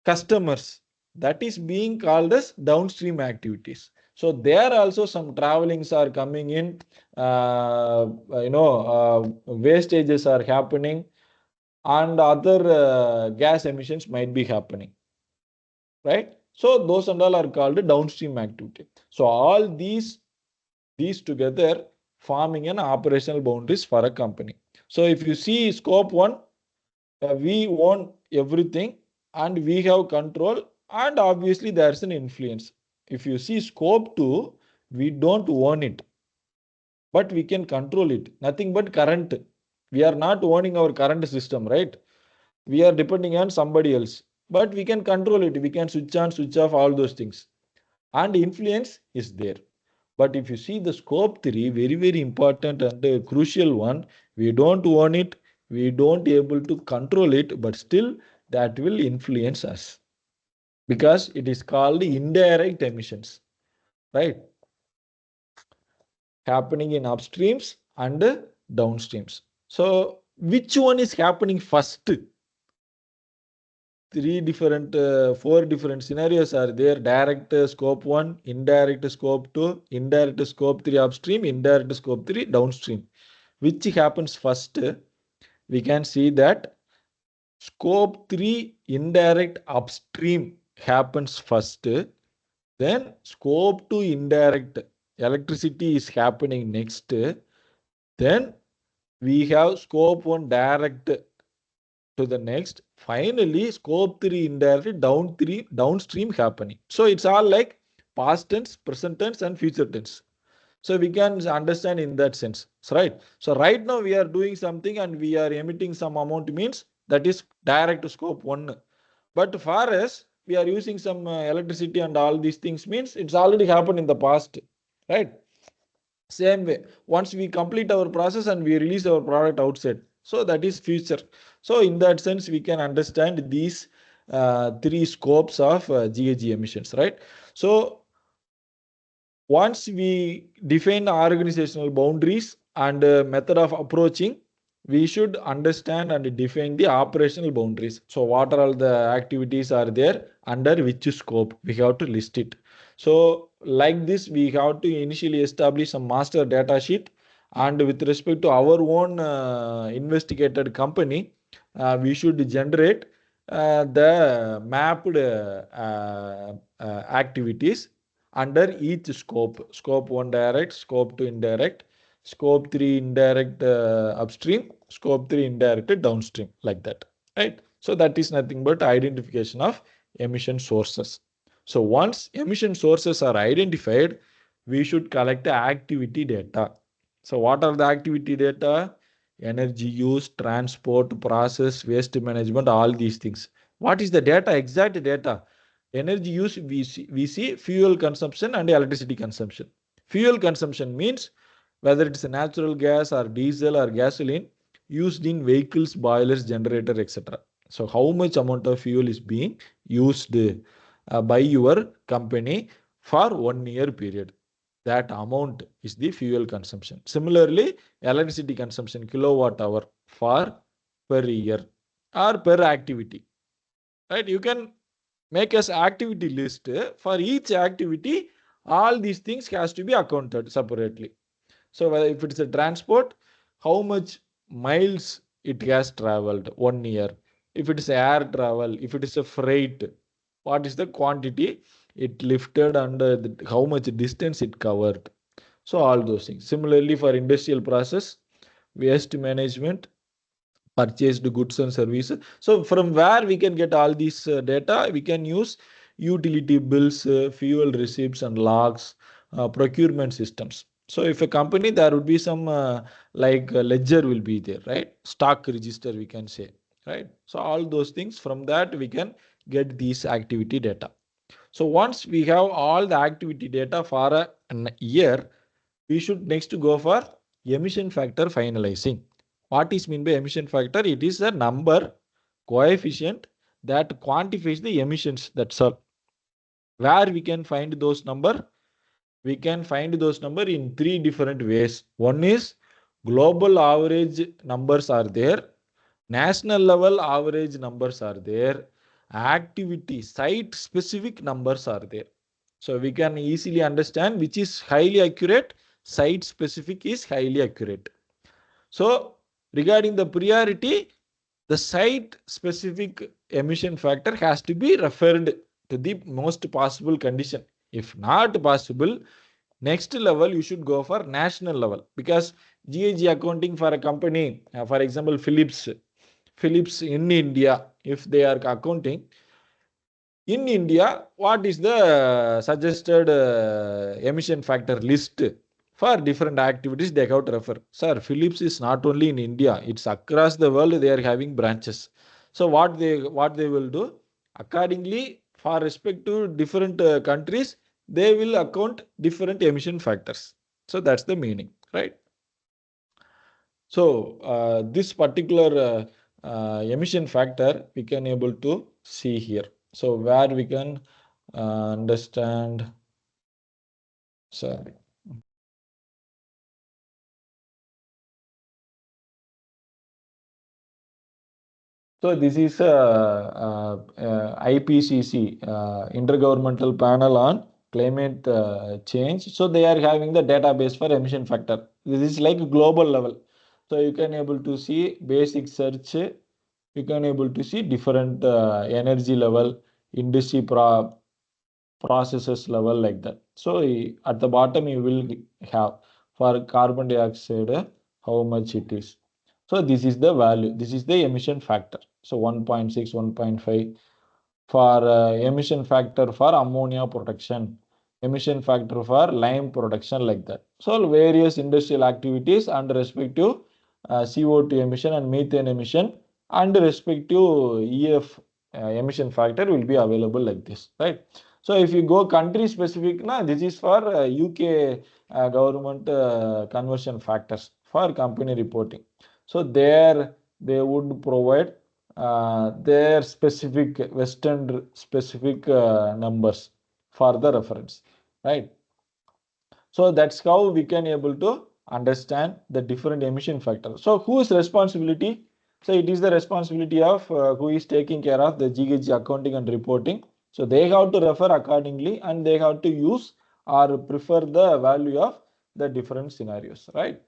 customers. That is being called as downstream activities. So there also some travelings are coming in, wastages are happening, and other gas emissions might be happening, right? So those and all are called downstream activity. So all these together forming an operational boundaries for a company. So if you see scope 1, we own everything and we have control, and obviously there's an influence. If you see scope 2, we don't own it, but we can control it. Nothing but current. We are not owning our current system, right? We are depending on somebody else, but we can control it. We can switch on, switch off, all those things, and influence is there. But if you see the scope 3, very, very important and crucial one, we don't own it, we don't able to control it, but still that will influence us because it is called indirect emissions, right? Happening in upstreams and downstreams. So which one is happening first? Four different scenarios are there: direct scope 1, indirect scope 2, indirect scope 3 upstream, indirect scope 3 downstream. Which happens first? We can see that scope 3, indirect upstream happens first, then scope 2, indirect electricity is happening next, then we have scope 1, direct to the next. Finally, scope 3, indirect downstream happening. So it's all like past tense, present tense, and future tense. So we can understand in that sense, right? So right now we are doing something and we are emitting some amount, means that is direct scope 1. But for us, we are using some electricity and all these things, means it's already happened in the past, right? Same way, once we complete our process and we release our product outside, so that is future. So in that sense, we can understand these three scopes of GHG emissions, right? So once we define the organizational boundaries and method of approaching, we should understand and define the operational boundaries. So what are all the activities are there under which scope, we have to list it. So like this, we have to initially establish some master data sheet, and with respect to our own investigated company, we should generate the mapped activities under each scope. Scope 1 direct, scope 2 indirect, scope 3 indirect upstream, scope 3 indirect downstream, like that, right? So that is nothing but identification of emission sources. So once emission sources are identified, we should collect the activity data. So what are the activity data? Energy use, transport, process, waste management, all these things. What is the data? Exact data. Energy use, we see fuel consumption and electricity consumption. Fuel consumption means whether it's a natural gas or diesel or gasoline used in vehicles, boilers, generator, etc. So how much amount of fuel is being used by your company for 1 year period? That amount is the fuel consumption. Similarly, electricity consumption, kilowatt hour for per year or per activity, right? You can make as activity list. For each activity, all these things has to be accounted separately. So if it's a transport, how much miles it has traveled 1 year? If it is air travel, if it is a freight, what is the quantity it lifted and how much distance it covered? So all those things. Similarly, for industrial process, waste management, purchased goods and services. So from where we can get all these data? We can use utility bills, fuel receipts and logs, procurement systems. So if a company, there would be some like ledger will be there, right? Stock register, we can say, right? So all those things, from that we can get these activity data. So once we have all the activity data for an year, we should next go for emission factor finalizing. What is mean by emission factor? It is a number, coefficient that quantifies the emissions. That's all. Where we can find those number? We can find those number in three different ways. One is global average numbers are there, national level average numbers are there, activity site specific numbers are there. So we can easily understand which is highly accurate. Site specific is highly accurate. So regarding the priority, the site specific emission factor has to be referred to the most possible condition. If not possible, next level you should go for national level, because GHG accounting for a company, for example, Philips in India, if they are accounting in India, what is the suggested emission factor list for different activities they have to refer? Sir, Philips is not only in India; it's across the world. They are having branches. So what they will do accordingly for respect to different countries, they will account different emission factors. So that's the meaning, right? So this particular emission factor we can able to see here. So where we can understand. Sorry. So this is IPCC, Intergovernmental Panel on Climate Change. So they are having the database for emission factor. This is like global level. So you can able to see basic search. You can able to see different energy level, industry processes level, like that. So at the bottom you will have for carbon dioxide how much it is. So this is the value. This is the emission factor. So 1.6, 1.5 for emission factor for ammonia production, emission factor for lime production, like that. So various industrial activities and respective CO2 emission and methane emission and respective EF emission factor will be available like this, right? So if you go country specific, this is for UK government conversion factors for company reporting. So there they would provide their specific Western specific numbers for the reference, right? So that's how we can able to understand the different emission factors. So whose responsibility? So it is the responsibility of who is taking care of the GHG accounting and reporting. So they have to refer accordingly and they have to use or prefer the value of the different scenarios, right?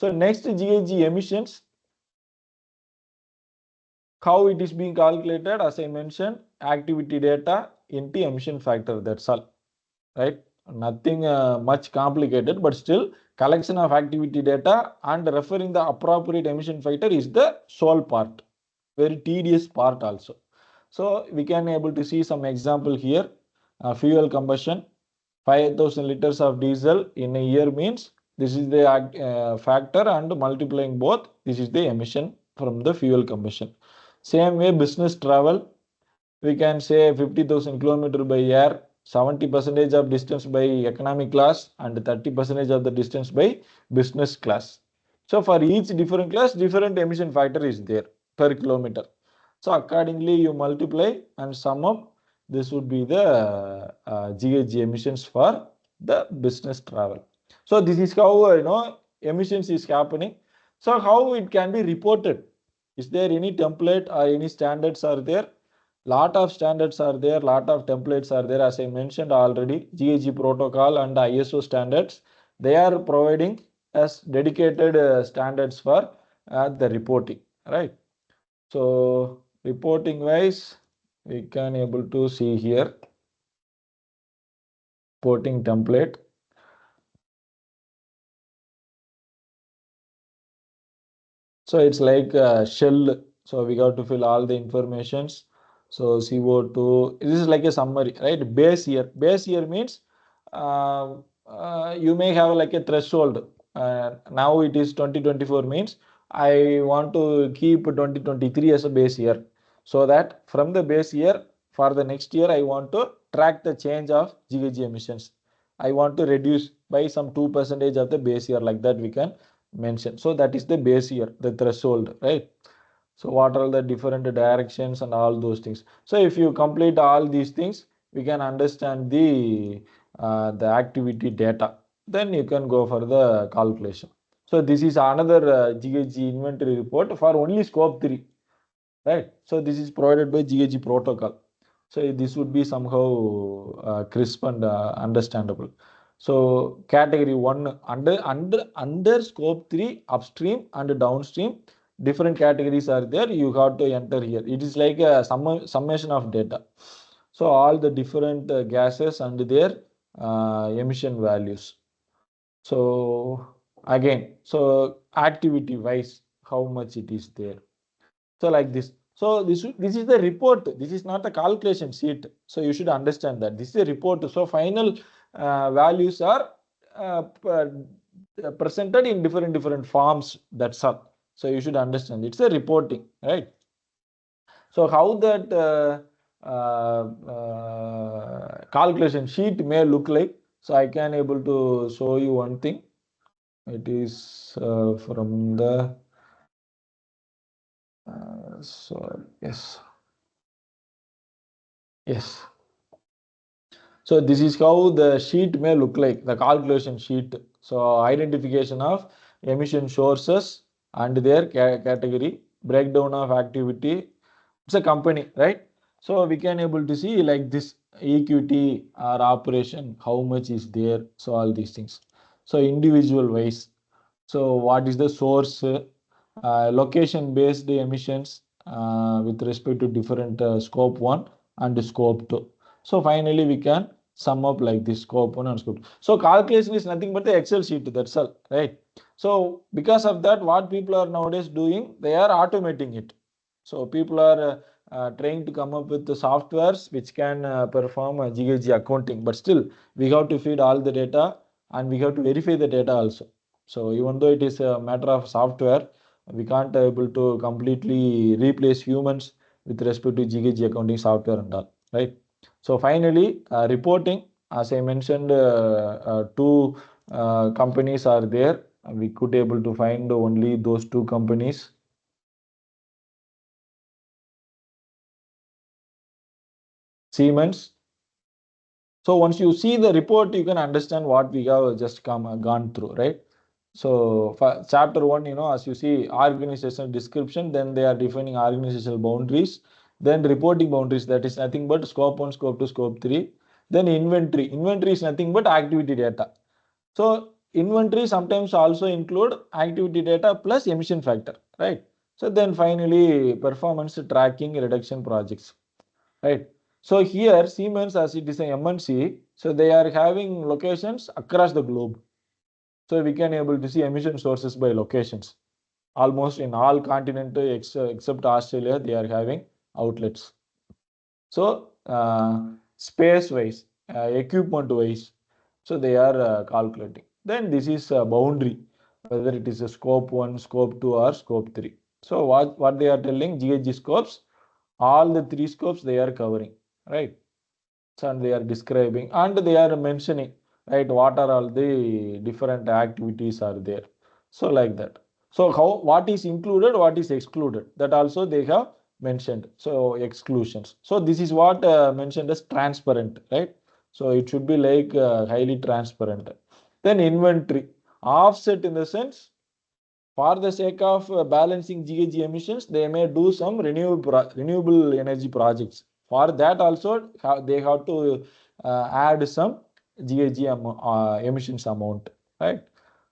So next, GHG emissions, how it is being calculated, as I mentioned, activity data into emission factor, that's all, right? Nothing much complicated, but still collection of activity data and referring the appropriate emission factor is the sole part, very tedious part also. So we can able to see some example here. Fuel combustion, 5,000 liters of diesel in a year means this is the factor, and multiplying both, this is the emission from the fuel combustion. Same way business travel, we can say 50,000 kilometer by air, 70 percentage of distance by economic class, and 30 percentage of the distance by business class. So for each different class, different emission factor is there per kilometer. So accordingly you multiply and sum up, this would be the GHG emissions for the business travel. So this is how emissions is happening. So how it can be reported? Is there any template or any standards are there? Lot of standards are there, lot of templates are there. As I mentioned already, GHG protocol and ISO standards, they are providing as dedicated standards for the reporting, right? So reporting wise, we can able to see here reporting template. So it's like a shell. So we got to fill all the informations. So CO2, this is like a summary, right? Base year. Base year means you may have like a threshold. Now it is 2024 means I want to keep 2023 as a base year. So that from the base year for the next year, I want to track the change of GHG emissions. I want to reduce by some 2% of the base year, like that we can mention. So that is the base year, the threshold, right? So what are the different directions and all those things. So if you complete all these things, we can understand the activity data. Then you can go for the calculation. So this is another GHG inventory report for only scope 3, right? So this is provided by GHG protocol. So this would be somehow crisp and understandable. So category 1 under scope 3, upstream and downstream, different categories are there. You have to enter here. It is like a summation of data. So all the different gases and their emission values. So again, so activity wise, how much it is there. So like this. So this is the report. This is not a calculation sheet. So you should understand that this is a report. So final values are presented in different forms. That's all. So you should understand. It's a reporting, right? So how that calculation sheet may look like. So I can able to show you one thing. It is from the so yes. So this is how the sheet may look like, the calculation sheet. So identification of emission sources and their category, breakdown of activity. It's a company, right? So we can able to see like this equity or operation, how much is there. So all these things. So individual wise. So what is the source, location based emissions with respect to different scope 1 and scope 2. So finally we can sum up like this scope 1 and scope 2. So calculation is nothing but the Excel sheet, that's all, right? So because of that, what people are nowadays doing, they are automating it. So people are trying to come up with the softwares which can perform GHG accounting, but still we have to feed all the data and we have to verify the data also. So even though it is a matter of software, we can't able to completely replace humans with respect to GHG accounting software and all, right? So finally, reporting, as I mentioned, two companies are there. We could able to find only those two companies. Siemens. So once you see the report, you can understand what we have just gone through, right? So for chapter one, as you see, organizational description, then they are defining organizational boundaries, then reporting boundaries, that is nothing but scope one, scope two, scope three. Then inventory. Inventory is nothing but activity data. So inventory sometimes also include activity data plus emission factor, right? So then finally performance tracking reduction projects, right? So here Siemens, as it is a MNC, so they are having locations across the globe. So we can able to see emission sources by locations. Almost in all continents except Australia, they are having outlets. So space wise, equipment wise, so they are calculating. Then this is a boundary, whether it is a scope 1, scope 2 or scope 3. So what they are telling, GHG scopes, all the three scopes they are covering, right? And they are describing and they are mentioning, right, what are all the different activities are there. So like that. So how, what is included, what is excluded, that also they have mentioned. So exclusions. So this is what mentioned as transparent, right? So it should be like highly transparent. Then inventory, offset in the sense, for the sake of balancing GHG emissions, they may do some renewable energy projects. For that also, they have to add some GHG emissions amount, right?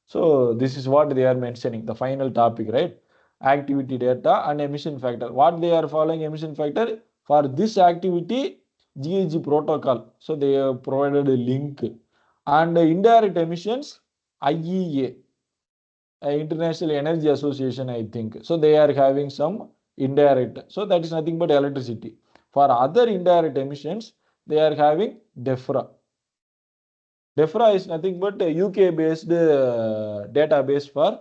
So this is what they are mentioning, the final topic, right? Activity data and emission factor. What they are following emission factor for this activity, GHG protocol. So they have provided a link. And indirect emissions, IEA, International Energy Association, I think. So they are having some indirect. So that is nothing but electricity. For other indirect emissions, they are having DEFRA. DEFRA is nothing but a UK-based database for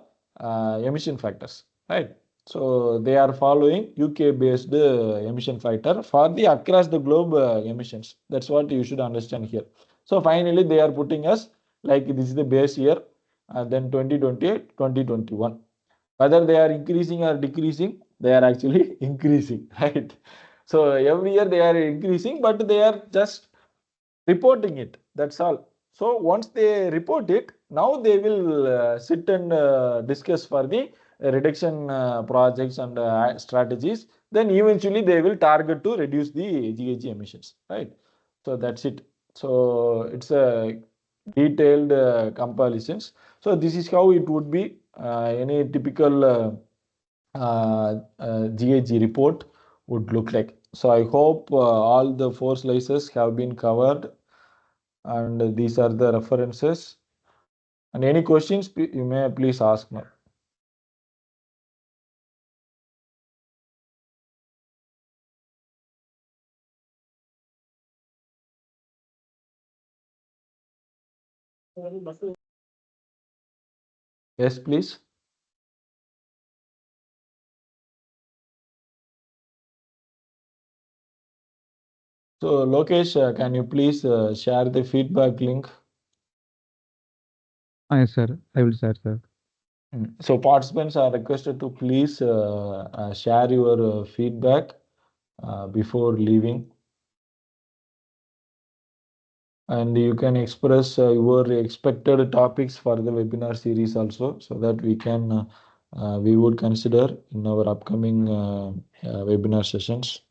emission factors, right? So they are following UK-based emission factor for the across the globe emissions. That's what you should understand here. So finally, they are putting us like this is the base year, and then 2020, 2021. Whether they are increasing or decreasing, they are actually increasing, right? So every year they are increasing, but they are just reporting it. That's all. So once they report it, now they will sit and discuss for the reduction projects and strategies. Then eventually they will target to reduce the GHG emissions, right? So that's it. So it's a detailed comparisons. So this is how it would be any typical GHG report would look like. So I hope all the four slices have been covered, and these are the references. And any questions, you may please ask now. Yes, please. So Lokesh, can you please share the feedback link?
Yes, sir. I will share, sir.
So participants are requested to please share your feedback before leaving, and you can express your expected topics for the webinar series also, so that we would consider in our upcoming webinar sessions.